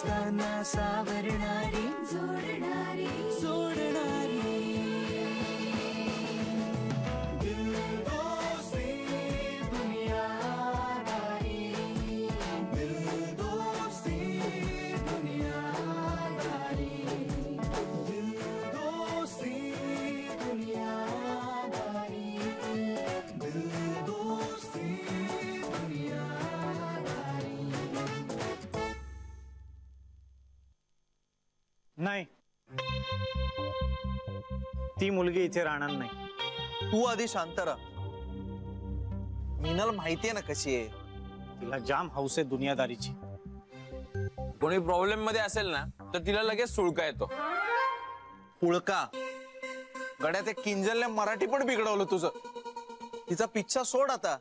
असताना सावरणारी जोडणारी जोडणारी दिल दोस्ती दुनियादारी दिल दोस्ती दुनियादारी दिल दोस्ती दुनियादारी दिल दोस्ती दुनियादारी. नाही, ती मुलगी इथे राहणार नाही. तू आधी शांत राहा. मीनाला माहितीये ना कशी आहे. तिला जाम हौस आहे दुनियादारीची. कोणी प्रॉब्लेम मध्ये असेल ना तर तिला लगेच सुळका येतो. पुळका गड्या त्या किंजलने मराठी पण बिघडवलं तुझं. तिचा पिच्छा सोड आता.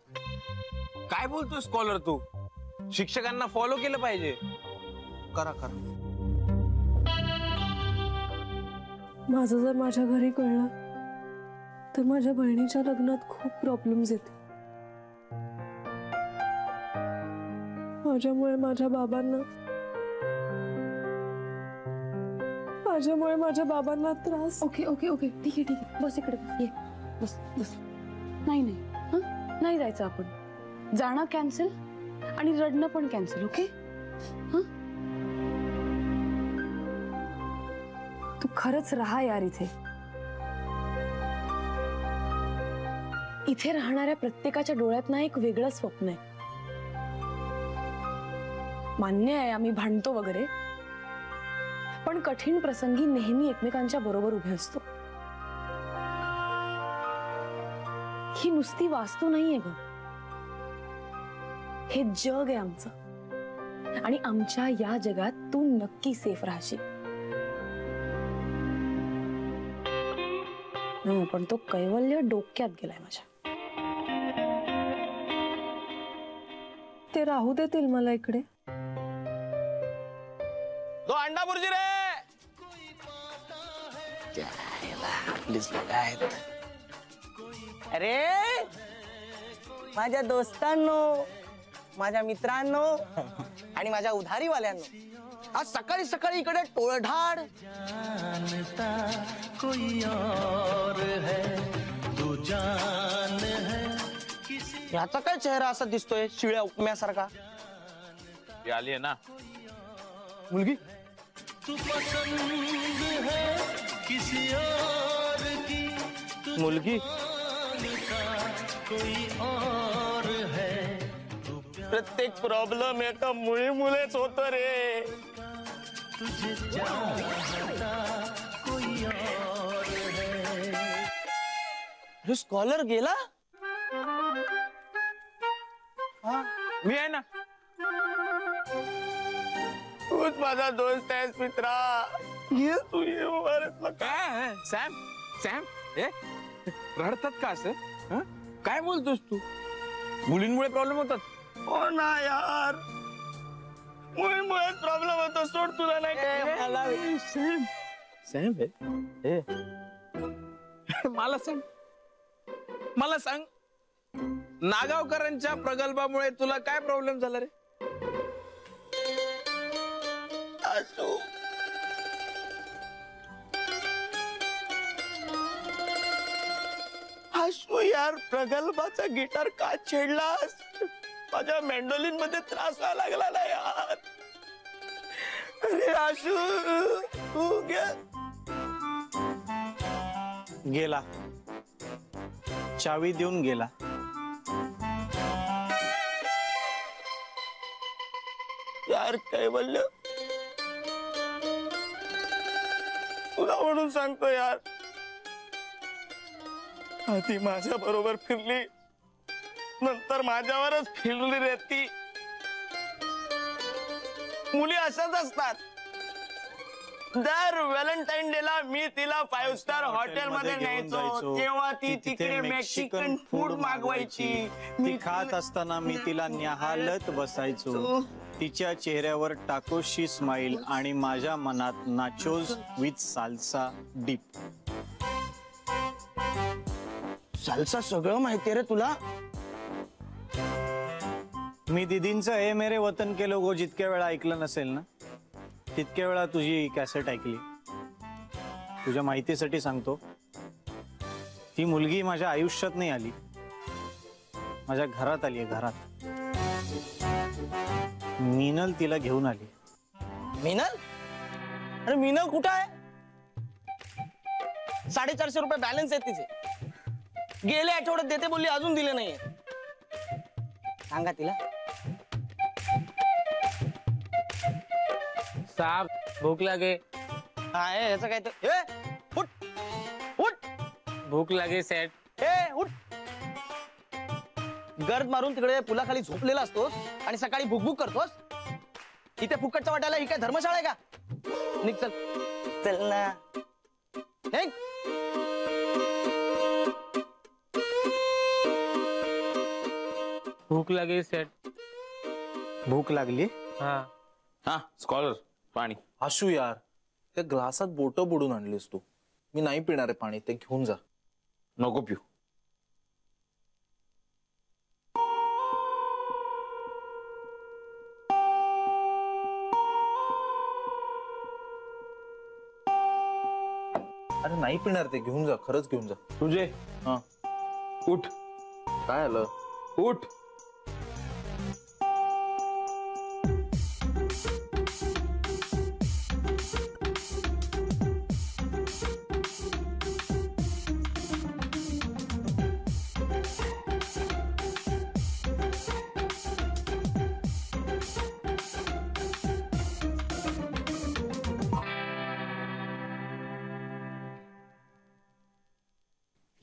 काय बोलतोय स्कॉलर तू? शिक्षकांना फॉलो केलं पाहिजे. करा करा. माझं जर माझ्या घरी कळलं तर माझ्या बहिणीच्या लग्नात खूप प्रॉब्लेम्स येते. माझ्यामुळे माझ्या बाबांना त्रास. ओके ओके ओके ठीक आहे ठीक आहे. बस इकडे ये. बस बस. नाही नाही नाही जायचं आपण. जाणं कॅन्सल आणि रडणं पण कॅन्सल. ओके. तू खरंच राहा यार इथे. इथे राहणाऱ्या प्रत्येकाच्या डोळ्यात ना एक वेगळं स्वप्न आहे. मान्य आहे आम्ही भांडतो वगैरे, पण कठीण प्रसंगी नेहमी एकमेकांच्या बरोबर उभे असतो. ही नुसती वास्तू नाहीये ग, हे जग आहे आमचं. आणि आमच्या या जगात तू नक्की सेफ राहशील. पण तो कैवल्य डोक्यात गेलाय माझ्या. ते राहू देतील मला इकडे. तो अंडा बुर्जी रे. अरे माझ्या दोस्तांनो, माझ्या मित्रांनो आणि माझ्या उधारीवाल्यांनो, आज सकाळी सकाळी इकडे टोळधाड. कोई और है तू जान है. याचा काय चेहरा असा दिसतोय शिळ्या उपम्यासारखा? आली आहे ना मुलगी. तू पसंद है किसी और की. मुलगी कोई और है. प्रत्येक प्रॉब्लेम एका मुळेच होतो रे. तुझे चाहता कोई और है. स्कॉलर गेला. मी आहे ना. तूच माझा दोस्त आहेस मित्रा. ये तू ये काय सॅम सॅम ए रडतात का असं? काय बोलतोस तू? मुलींमुळे प्रॉब्लेम होतात. हो ना यार, मुलीमुळेच प्रॉब्लेम होतो. सोड तुला नाही काय. सॅम सॅम मला सांग नागावकरांच्या प्रकल्पामुळे तुला काय प्रॉब्लेम झाला रे? आशू यार, प्रगल्भाचा गिटार का छेडलास? माझ्या मेंडोलिन मध्ये त्रास व्हायला लागला ना यार. अरे आशू तू गेला, चावी देऊन गेला. यार कैवल्य, तुला म्हणून सांगतो यार, आधी माझ्या बरोबर फिरली, नंतर माझ्यावरच फिरली रे ती. मुली अशाच असतात. दर व्हॅलेंटाईन डे ला मी तिला 5 स्टार हॉटेल मध्ये न्यायचो, तेव्हा ती तिकडे मेक्सिकन फूड मागवायची. मी खात असताना मी तिला न्याहालत बसायचो. तिच्या चेहऱ्यावर टाकोशी स्माइल आणि माझ्या मनात nachos with salsa deep. Salsa सगळं माहितीये रे तुला. मी दीदींचं ए मेरे वतन के लोगो जितक्या वेळा ऐकलं नसेल ना, तितक्या वेळा तुझी कॅसेट ऐकली. तुझ्या माहितीसाठी सांगतो, ती मुलगी माझ्या आयुष्यात नाही आली, माझ्या घरात आली. घरात मीनल तिला घेऊन आली. मीनल? अरे मीनल कुठं आहे? 450 रुपये बॅलन्स आहेत तिचे. गेले आठवड्यात देते बोलली, अजून दिले नाहीये. सांगा तिला. साहब भूख लगे. हा याचं काय तर उठ उठ. भूख लगे सेठ. उठ. गर्द मारून तिकडे पुलाखाली झोपलेला असतोस आणि सकाळी भुकभुक करतोस. इथे फुकटच्या वाटायला ही काय धर्मशाळा आहे का? निघ चल. चल ना. भूख लगे सेठ. भूक लागली? हाँ. हा स्कॉलर पाणी. आशू यार, त्या ग्लासात बोटं बुडून आणलीस तू. मी नाही पिणार आहे पाणी, ते घेऊन जा. नको पिऊ. अरे नाही पिणार, ते घेऊन जा, खरंच घेऊन जा. तुझे. हा उठ. काय आलं? उठ.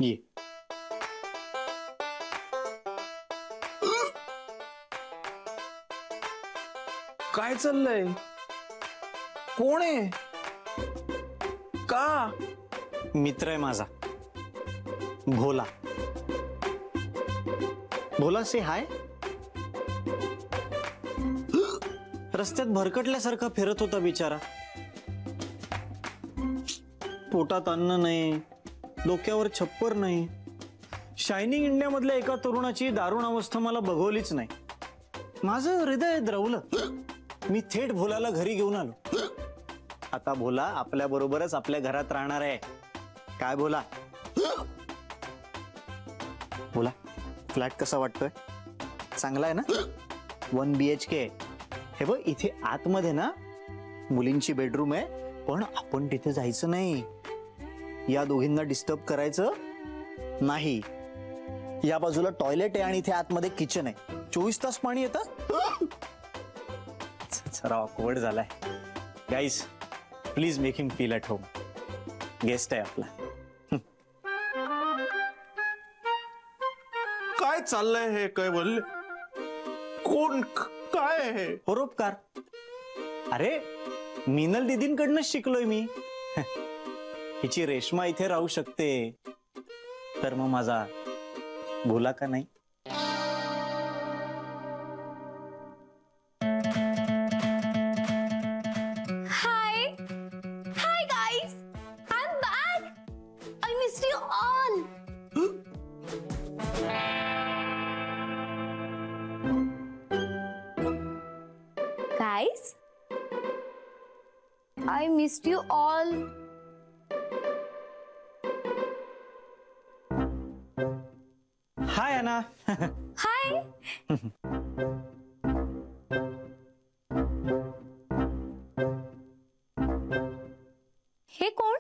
ये. काय चाललंय? कोण आहे? का? मित्र आहे माझा, भोला. भोला से हाय. रस्त्यात भरकटल्यासारखा फिरत होता बिचारा. पोटात अन्न नाही, डोक्यावर छप्पर नाही. शायनिंग इंडिया मधल्या एका तरुणाची दारुण अवस्था मला बघवलीच नाही. माझं हृदय द्रवलं. मी थेट भोलाला घरी घेऊन आलो. आता भोला आपल्या बरोबरच आपल्या घरात राहणार आहे. काय भोला? भोला, फ्लॅट कसा वाटतोय? चांगला आहे ना? 1 BHK. हे बघ, इथे आतमध्ये ना मुलींची बेडरूम आहे, पण आपण तिथे जायचं नाही. या दोघींना डिस्टर्ब करायचं नाही. या बाजूला टॉयलेट आहे आणि इथे आतमध्ये किचन आहे. 24 तास पाणी येतं. जरा ऑकवर्ड झालाय. Guys, please make him feel at home. Guest आहे आपला. काय चाललंय हे? काय बोलले? कोण? काय आहे? परोपकार. अरे मीनल दीदींकडनं शिकलोय मी. हिची रेश्मा इथे राहू शकते, तर मग माझा भोला का नाही? Hi guys, I'm back. I missed you all. Guys, I missed you all. हाय अना. Hi. हे कोण?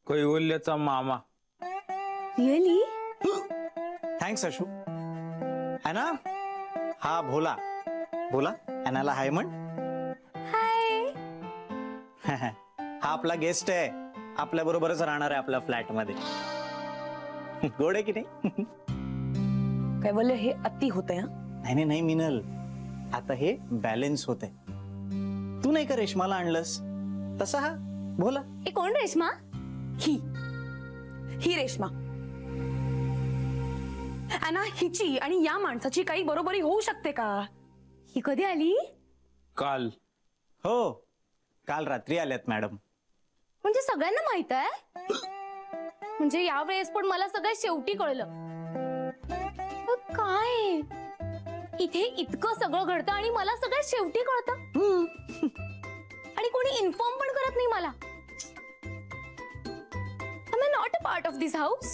कैवल्याचा मामा. रिअली? थँक्स अशू. अना, हा भोला. भोला, अनाला हाय म्हण. हाय. हा आपला गेस्ट आहे, आपल्या बरोबरच राहणार आहे आपल्या फ्लॅट मध्ये. गोड आहे की नाही? काय बोलले? हे अति होतंय. नाही नाही मिनल, आता हे बॅलेन्स होत आहे. तू नाही का रेशमाला आणलंस, तसा हा भोला. हे कोण रेश्मा? ही रेश्मा. अना, हिची आणि या माणसाची काही बरोबरी होऊ शकते का? ही कधी आली? काल. हो, काल रात्री आल्यात मॅडम. म्हणजे सगळ्यांना माहित आहे? म्हणजे यावेळेस पण मला सगळ्यात शेवटी कळलं. काय इथे इतकं सगळं घडतं आणि मला सगळ्यात शेवटी कळतं. आणि कोणी इन्फॉर्म पण करत नाही मला. Am I not a part of this house?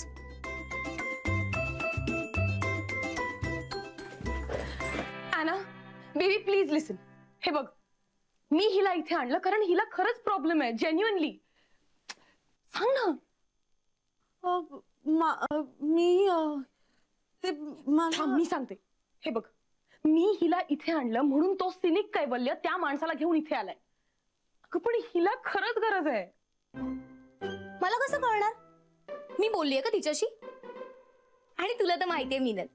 Anna, baby, please listen. हे बघ, मी हिला इथे आणलं कारण हिला खरंच प्रॉब्लेम आहे, जेन्युइनली. सांग ना. मी सांगते. हे बघ, मी हिला इथे आणलं म्हणून तो सिनिक कैवल्य त्या माणसाला घेऊन इथे आलाय. पण हिला खरंच गरज आहे. मला कसं कळणार? मी बोललीये का तिच्याशी? आणि तुला तर माहितीये मीनल,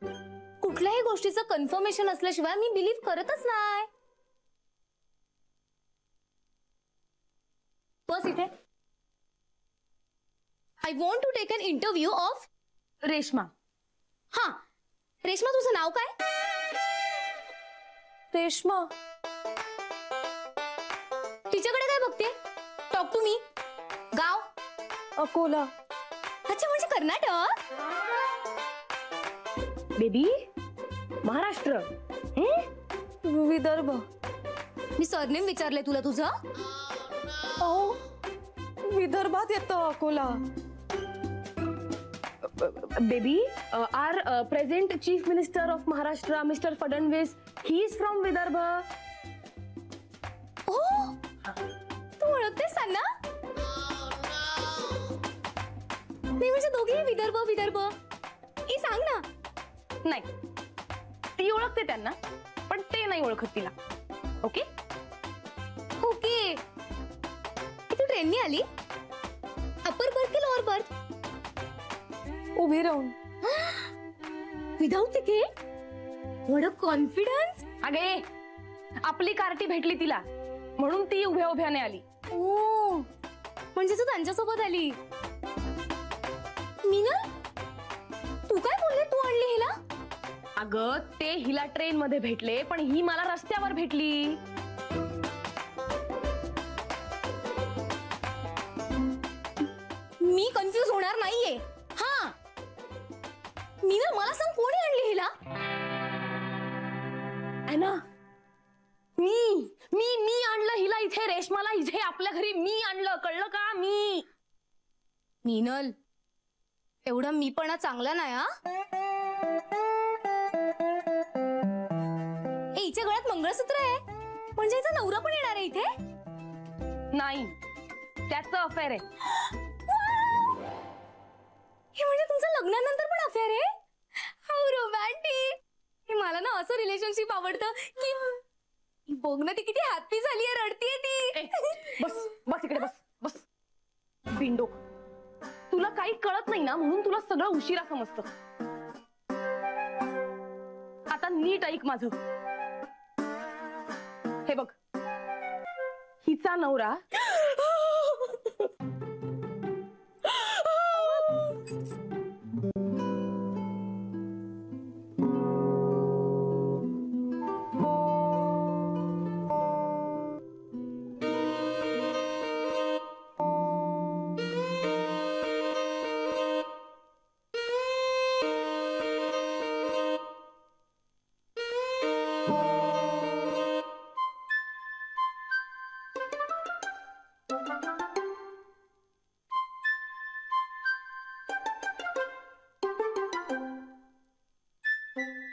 कुठल्याही गोष्टीचं कन्फर्मेशन असल्याशिवाय मी बिलीव्ह करतच नाही. बस इथे. I want to take an interview of Reshma. हा, रेश्मा, तुझं नाव काय? रेश्मा. तिच्याकडे काय बघते? Talk to me. गाव? अकोला. अच्छा, म्हणजे कर्नाटक. बेबी, महाराष्ट्र. विदर्भ. मी सरनेम विचारले तुला तुझं. अहो, विदर्भात येतं Akola. Baby, our present Chief Minister of Maharashtra, Mr. Fadnavis, he is from Vidarbha. Oh, तू ओळखतेस ना? नाही म्हणजे दोघेही विदर्भ. ही सांग ना. नाही, ती ओळखते त्यांना, पण ते नाही ओळखत तिला. Okay okay. तू ट्रेननी आली? अपर बर्थ की लोअर बर्थ? उभी राहून. Without ticket? What a confidence. अगे, आपली कार्टी भेटली तिला म्हणून ती उभ्या उभ्याने आली. ओ, म्हणजे तू त्यांच्यासोबत आली. मीनल, तू काय बोलले? तू आणली हिला? अगं, ते हिला ट्रेन मध्ये भेटले, पण ही मला रस्त्यावर भेटली. मी कन्फ्युज होणार नाहीये. हा, मीनल, मला सांग, कोणी आणली हिला? ना, मी आणलं हिला इथे. रेश्माला इथे आपल्या घरी मी आणलं, कळलं का? मीनल, एवढा मीपणा चांगला नाही. हा, हिच्या गळ्यात मंगळसूत्र आहे, म्हणजे हिचा नवरा पण येणार आहे इथे? नाही, त्याचं अफेअर आहे. हे म्हणजे तुमचं लग्नानंतर पण अफेअर आहे? How romantic. मला ना असं रिलेशनशिप आवडतं की बघ ना, ती किती हॅपी झालीये, रडतीये ती. बस इकडे, बस. बिंडो, तुला काही कळत नाही ना, म्हणून तुला सगळं उशिरा समजतं. आता नीट ऐक माझं. हे बघ, हिचा नवरा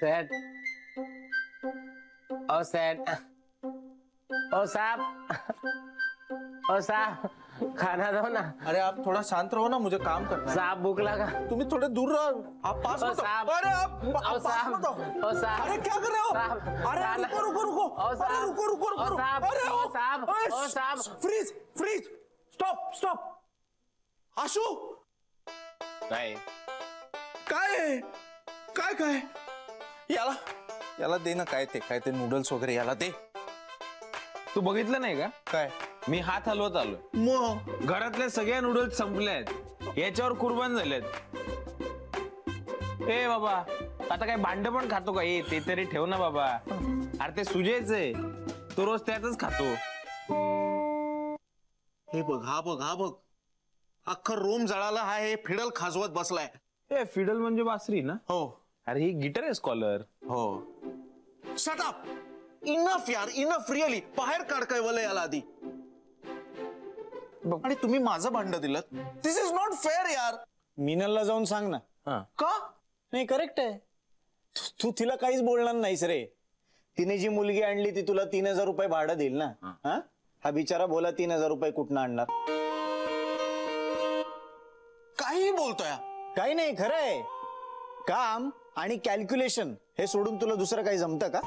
सेट. ओ सेट. ओ साहब, खाना दो ना. अरे आप थोड़ा शांत रहो ना, मुझे काम करना है. साहब, भूख लगा. तुम्हें थोड़े दूर रहो. आप पास मत साहब. अरे आप पास मत आओ. अरे क्या कर रहे हो? अरे रुको. अरे रुको. फ्रीज. स्टॉप. आशू, काय याला दे ना. काय ते नूडल्स वगैरे याला दे. तू बघितलं नाही का? काय? मी हात हलवत आलो. मग घरातल्या सगळ्या नूडल्स संपल्यात, याच्यावर कुर्बान झालेत. ए बाबा, आता काय भांड पण खातो का? ते तरी ठेव ना बाबा. अरे ते सुजयच आहे, तो रोज त्यातच खातो. हे बघ, हा बघ. अख्खा रोम जळाला. हा हे फिडल खाजवत बसलाय. ए, फिडल म्हणजे बासरी ना? हो. अरे ही गिटार आहे, स्कॉलर. हो. Shut up. इनफ यार, इनफ. रिअली बाहेर काढ कैवल्य याला आधी. आणि तुम्ही माझं भांडं दिलं. दिस इज नॉट फेअर यार. मीनलला जाऊन सांग ना. का? नाही करेक्ट आहे. तू तिला काहीच बोलणार नाहीस रे. तिने जी मुलगी आणली ती तुला 3000 रुपये भाडं देईल ना. हा बिचारा बोला 3000 रुपये कुठनं आणणार. काही बोलतोय. काही नाही खरं आहे. काम आणि कॅल्क्युलेशन हे सोडून तुला दुसरं काही जमतं का?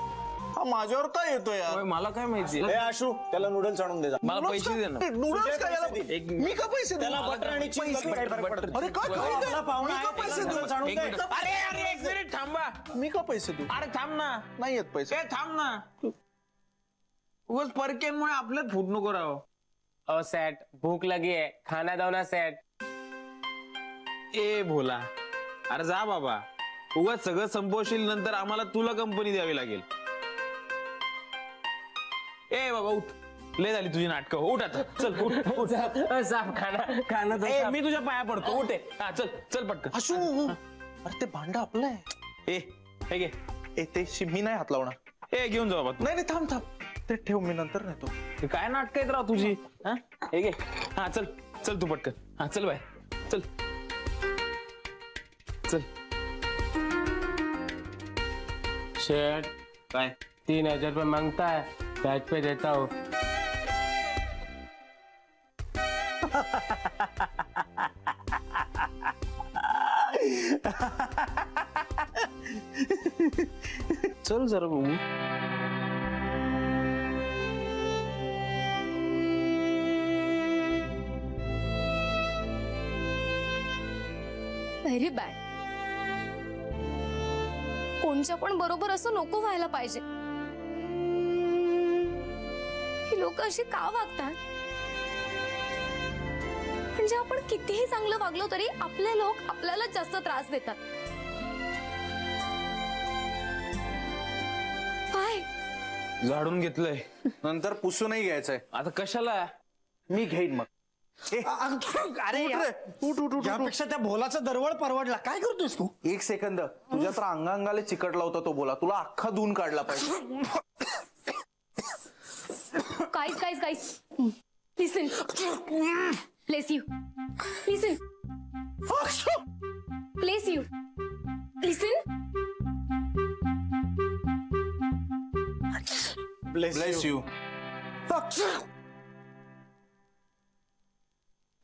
हा माझ्यावर काय येतोय यार. मला काय माहिती. ए आशू त्याला नूडल्स आणून दे जा. मला पैसे दे ना. नूडल्स काय याला? एक मी का पैसे देऊ? त्याला बटर आणि चीज पैसे? काय फरक पडतो? अरे काय काय आपला पाहुणा मी का आहे, पैसे त्याला देऊ? नूडल्स आणून दे. अरे अरे एक मिनिट थांबा. मी का पैसे देऊ? अरे थांब ना. नाही येत पैसे. ए थांब ना. उगाच परक्यांमुळे आपल्यात फूट नको राव. ओ सेठ भूख लगी है, खाना दो ना सेठ. ए भोला, अरे जा बाबा. उगाच सगळं संपवशील नंतर आम्हाला तुला कंपनी द्यावी लागेल. ए बाबा उठ. लय झाली तुझी नाटकं. उठ आता. चल उठ उठ. साहब खाना दो ए साहब. मी तुझ्या पाया पडतो. उठ. हा चल चल पटकन. आशू अरे ते भांडं आपलं आहे. ए हे घे. ए ते मी नाही हात लावणार. ए घेऊन जाऊ बाबा तू. नाही नाही थांब थांब. ते ठेव मी नंतर नेतो. हे काय नाटक आहेत राव तुझी. हा हे घे. हा चल चल तू पटकन. हा चल बाय. चल चल. सेठ काय 3000 रुपये मांगता है, बैच पे देता हूँ. चल जरा बघू. Very bad. कोणच्या पण बरोबर असं नको व्हायला पाहिजे. ही लोक अशी का वागतात? म्हणजे आपण कितीही चांगलं वागलो तरी आपले लोक आपल्याला जास्त त्रास देतात. काय झाडून घेतलंय. नंतर पुसू नाही घ्यायचंय. आता कशाला? मी घेईन मग. अरे यापेक्षा त्या भोलाचा दरवळ परवडला. काय करतोस तू? एक सेकंद. तुझ्या तर अंगाला चिकटला होता तो बोला. तुला अख्खा धुवून काढला पाहिजे. guys, listen. Bless you. Listen. Bless you. Listen. Bless you.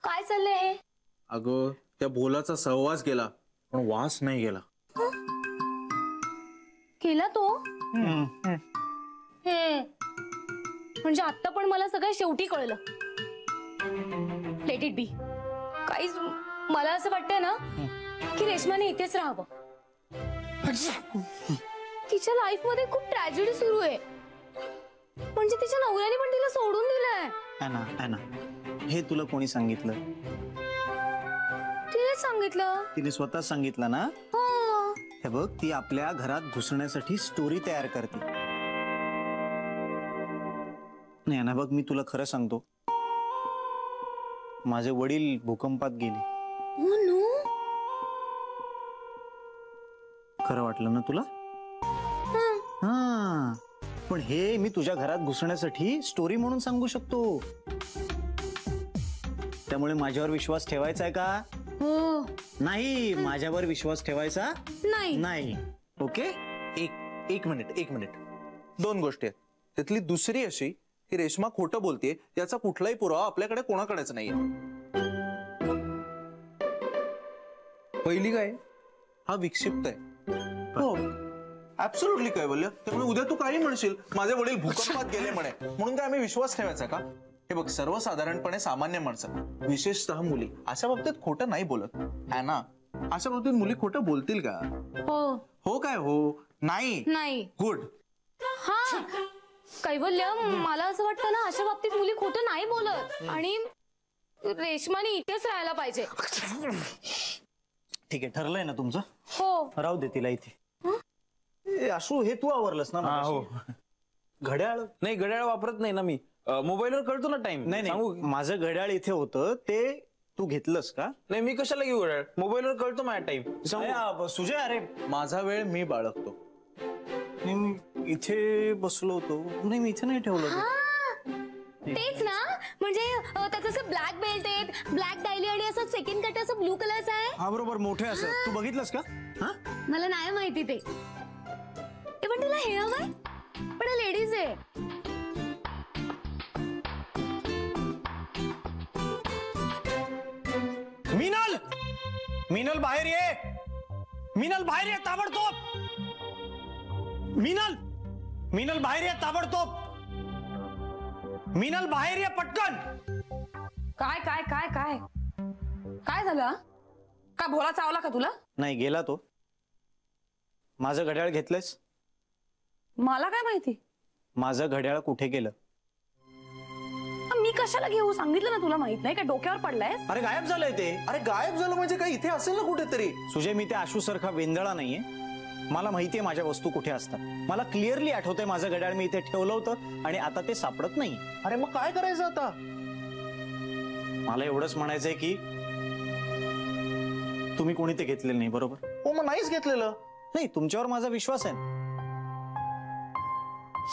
काय चाललंय हे? अगं त्या बोलाचा सहवास गेला पण वास नाही गेला. केला तो? म्हणजे आता पण मला सगळं शेवटी कळलं. Let it be. काहीच मला असं वाटतंय ना की रेश्माने इथेच राहावं. तिच्या लाईफ मध्ये खूप ट्रॅजेडी सुरू आहे. म्हणजे तिच्या नवऱ्याने पण तिला सोडून दिलंय. ॲना हे तुला कोणी सांगितलं? तिने सांगितलं. तिने स्वतः सांगितलं ना? हो. हे बघ ती आपल्या घरात घुसण्यासाठी स्टोरी तयार करते. नाही ना बघ मी तुला खरं सांगतो. माझे वडील भूकंपात गेले. हो नो. खरं वाटलं ना तुला? हा पण हे मी तुझ्या घरात घुसण्यासाठी स्टोरी म्हणून सांगू शकतो. त्यामुळे माझ्यावर विश्वास ठेवायचा आहे का? हो. नाही माझ्यावर विश्वास ठेवायचा नाही. ओके. एक मिनिट. 2 गोष्टी आहेत. त्यातली दुसरी अशी की रेश्मा खोटं बोलतेय याचा कुठलाही पुरावा आपल्याकडे कोणाकडेच नाहीये. पहिली काय? हा विक्षिप्त आहे. हो ऍब्सोल्युटली काय बोलल्या. त्यामुळे उद्या तू काही म्हणशील माझे वडील भूकंपात गेले म्हणे म्हणून काय आम्ही विश्वास ठेवायचा का? हे बघ सर्वसाधारणपणे सामान्य माणसं विशेषतः मुली अशा बाबतीत खोटं नाही बोलत. है ना? अशा बाबतीत मुली खोटं बोलतील का? हो काय? हो नाही. गुड. हा कैवल्य मला असं वाटतं ना अशा बाबतीत मुली खोटं नाही बोलत. आणि रेश्माने इथेच राहायला पाहिजे. ठीक आहे ठरलंय ना तुमचं? हो. राहू दे तिला इथे. असू हे तू आवरलंस ना? हो. घड्याळ? नाही घड्याळ वापरत नाही ना मी. मोबाईलवर कळतो ना टाइम. नाही माझं घड्याळ इथे होतं ते तू घेतलंस का? नाही मी कशाला घेऊ घड्याळ. मोबाईलवर कळतो माझा टाइम. सुजय अरे माझा वेळ मी बाळगतो. इथे बसलो होतो. नाही मी इथे नाही ठेवलं. तेच ना, म्हणजे त्याचं असं ब्लॅक बेल्ट आहे, ब्लॅक डायली आणि असं सेकंड कट असं ब्लू कलरचं आहे. हा बरोबर, मोठे असं. तू बघितलंस का? हा, मला नाही माहिती ते. पण तुला हे हवंय? पण लेडीज आहे. मीनल, मीनल बाहेर ये. मीनल बाहेर ये ताबडतोब. मीनल, मीनल बाहेर ये ताबडतोब. मीनल बाहेर ये पटकन. काय काय काय काय काय झालं? का भोला चावला का तुला? नाही, गेला तो. माझं घड्याळ घेतलंयस? मला काय माहिती? माझं घड्याळ कुठे गेलं? मी कशाला घेऊ? सांगितलं ना तुला, माहित नाही का? डोक्यावर पडलाय. अरे गायब झालंय ते. अरे गायब झालं म्हणजे काय? इथे असेल ना कुठेतरी. सुजय, मी त्या आशू सारखा वेंदळा नाहीये. मला माहितीये माझ्या वस्तू कुठे असतात. मला क्लिअरली आठवतंय माझं घड्याळ मी इथे ठेवलं होतं आणि आता ते सापडत नाही. अरे मग काय करायचं आता? मला एवढंच म्हणायचंय की तुम्ही कोणी ते घेतलेलं नाही, बरोबर? हो, मग नाहीच घेतलेलं. नाही, तुमच्यावर माझा विश्वास आहे.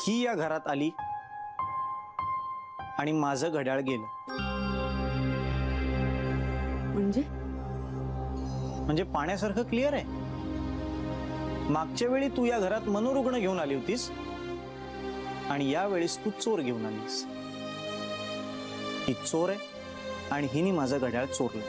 ही या घरात आली आणि माझं घड्याळ गेलं. म्हणजे पाण्यासारखं क्लिअर आहे. मागच्या वेळी तू या घरात मनोरुग्ण घेऊन आली होतीस आणि यावेळेस तू चोर घेऊन आलीस. ही चोर आहे आणि हिने माझं घड्याळ चोरलं.